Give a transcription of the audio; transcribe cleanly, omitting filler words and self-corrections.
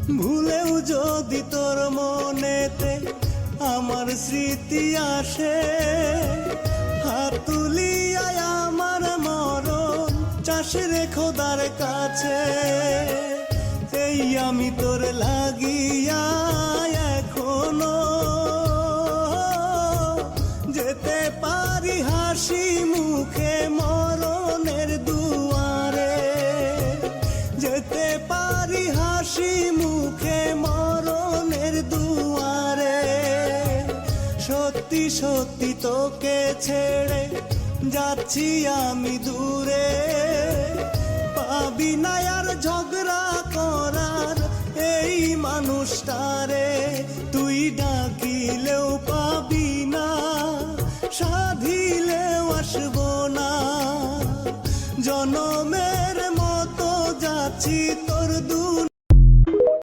ভুলেও যদি তোর মনেতে আমার স্মৃতি আসে, হাত তুলিয়ায় আমার মরণ চাষ রে খোদার কাছে। এই আমি তোর লাগিয়া এখনো যেতে পারি হাসি মুখে মরণের দুয়ারে, যেতে পারি হাসি মুখে মরণের দুয়ারে। সত্যি সত্যি তোকে ছেড়ে যাচ্ছি আমি দূরে, পাবি না আর ঝগড়া করার এই মানুষটারে। তুই ডাকিলেও পাবি না, সাধিলেও আসবো না। জনমের মতো যাচ্ছি তোর